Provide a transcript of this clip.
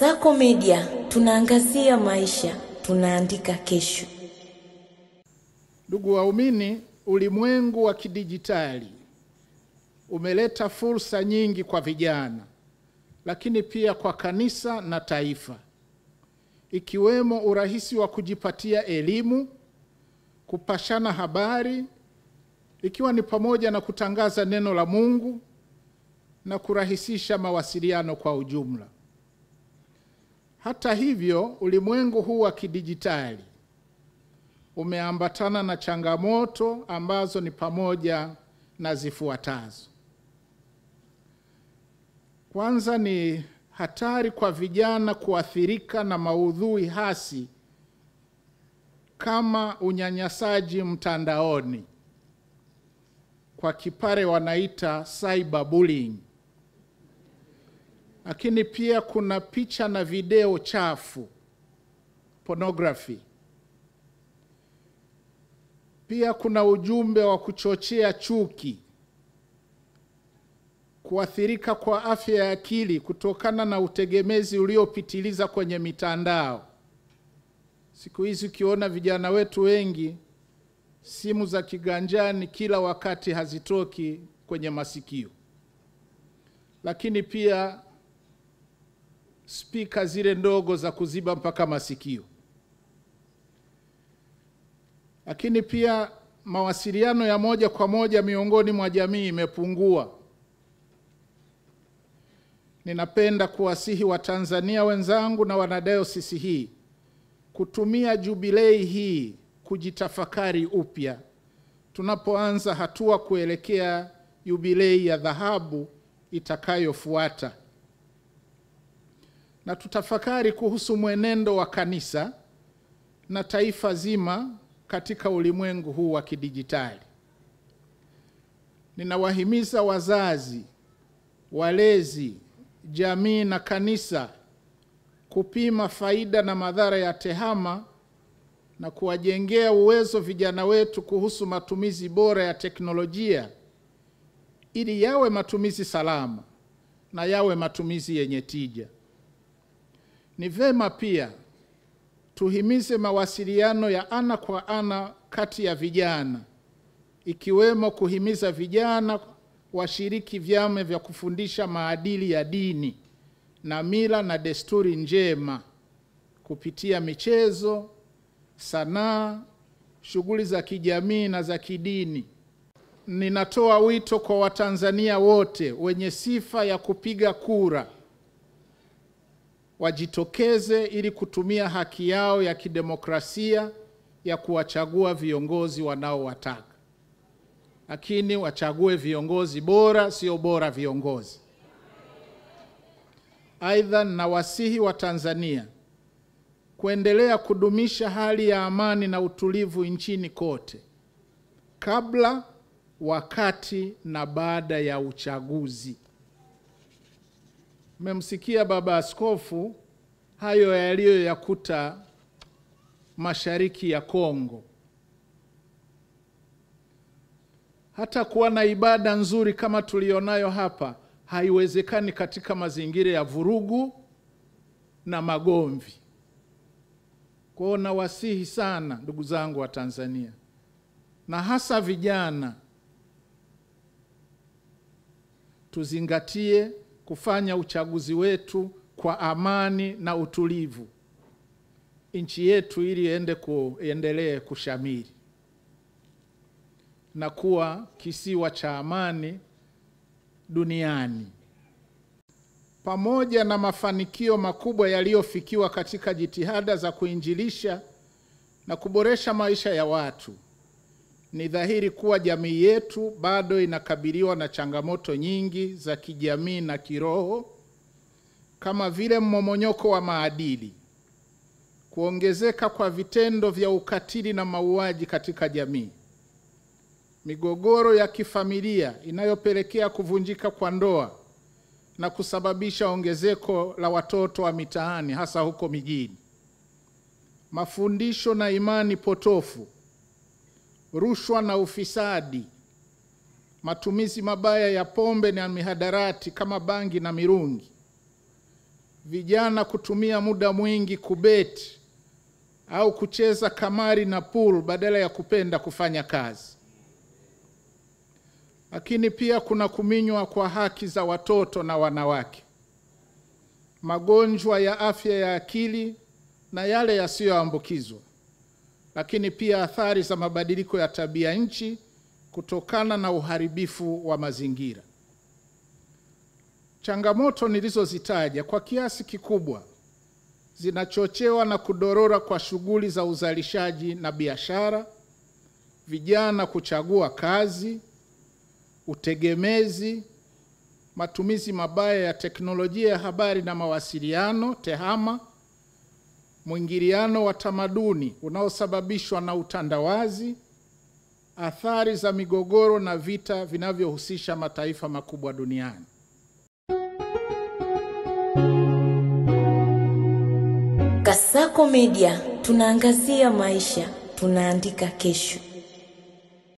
Sako Media, tunaangazia maisha, tunaandika kesho. Ndugu waumini, ulimwengu wa kidijitali umeleta fursa nyingi kwa vijana, lakini pia kwa kanisa na taifa, ikiwemo urahisi wa kujipatia elimu, kupashana habari, ikiwa ni pamoja na kutangaza neno la Mungu na kurahisisha mawasiliano kwa ujumla. Hata hivyo, ulimwengu huu wa kidijitali umeambatana na changamoto ambazo ni pamoja na zifuatazo. Kwanza ni hatari kwa vijana kuathirika na maudhui hasi kama unyanyasaji mtandaoni, kwa kipare wanaita cyberbullying. Lakini pia kuna picha na video chafu, pornography. Pia kuna ujumbe wa kuchochea chuki, kuathirika kwa afya ya akili kutokana na utegemezi uliopitiliza kwenye mitandao. Siku hizi ukiona vijana wetu wengi, simu za kiganjani kila wakati hazitoki kwenye masikio. Lakini pia speaker zile ndogo za kuziba mpaka masikio. Lakini pia mawasiliano ya moja kwa moja miongoni mwa jamii imepungua. Ninapenda kuwasihi Watanzania wenzangu na wanadayosisi hii kutumia jubilei hii kujitafakari upya, tunapoanza hatua kuelekea jubilei ya dhahabu itakayofuata. Na tutafakari kuhusu mwenendo wa kanisa na taifa zima katika ulimwengu huu wa kidijitali. Ninawahimiza wazazi, walezi, jamii na kanisa kupima faida na madhara ya tehama na kuwajengea uwezo vijana wetu kuhusu matumizi bora ya teknolojia, ili yawe matumizi salama na yawe matumizi yenye tija. Ni vema pia tuhimize mawasiliano ya ana kwa ana kati ya vijana, ikiwemo kuhimiza vijana washiriki vyama vya kufundisha maadili ya dini na mila na desturi njema kupitia michezo, sanaa, shughuli za kijamii na za kidini. Ninatoa wito kwa Watanzania wote wenye sifa ya kupiga kura wajitokeze ili kutumia haki yao ya kidemokrasia ya kuwachagua viongozi wanaowataka. Lakini wachague viongozi bora, sio bora viongozi. Aidha, nawasihi Watanzania kuendelea kudumisha hali ya amani na utulivu nchini kote, kabla, wakati na baada ya uchaguzi. Mmemsikia Baba Askofu hayo yaliyoyakuta mashariki ya Kongo. Hata kuwa na ibada nzuri kama tulionayo hapa haiwezekani katika mazingira ya vurugu na magomvi. Kwa hiyo nawasihi sana ndugu zangu wa Tanzania, na hasa vijana, tuzingatie kufanya uchaguzi wetu kwa amani na utulivu, nchi yetu ili iendelee kushamiri na kuwa kisiwa cha amani duniani. Pamoja na mafanikio makubwa yaliyofikiwa katika jitihada za kuinjilisha na kuboresha maisha ya watu, ni dhahiri kuwa jamii yetu bado inakabiliwa na changamoto nyingi za kijamii na kiroho, kama vile mmomonyoko wa maadili, kuongezeka kwa vitendo vya ukatili na mauaji katika jamii, migogoro ya kifamilia inayopelekea kuvunjika kwa ndoa na kusababisha ongezeko la watoto wa mitaani hasa huko mijini, mafundisho na imani potofu, rushwa na ufisadi, matumizi mabaya ya pombe na mihadarati kama bangi na mirungi, vijana kutumia muda mwingi kubeti au kucheza kamari na pool badala ya kupenda kufanya kazi. Lakini pia kuna kuminywa kwa haki za watoto na wanawake, magonjwa ya afya ya akili na yale yasiyoambukizwa, lakini pia athari za mabadiliko ya tabia nchi kutokana na uharibifu wa mazingira. Changamoto nilizozitaja kwa kiasi kikubwa zinachochewa na kudorora kwa shughuli za uzalishaji na biashara, vijana kuchagua kazi, utegemezi, matumizi mabaya ya teknolojia ya habari na mawasiliano TEHAMA, mwingiliano wa tamaduni unaosababishwa na utandawazi, athari za migogoro na vita vinavyohusisha mataifa makubwa duniani. Kasako Media, tunaangazia maisha, tunaandika kesho.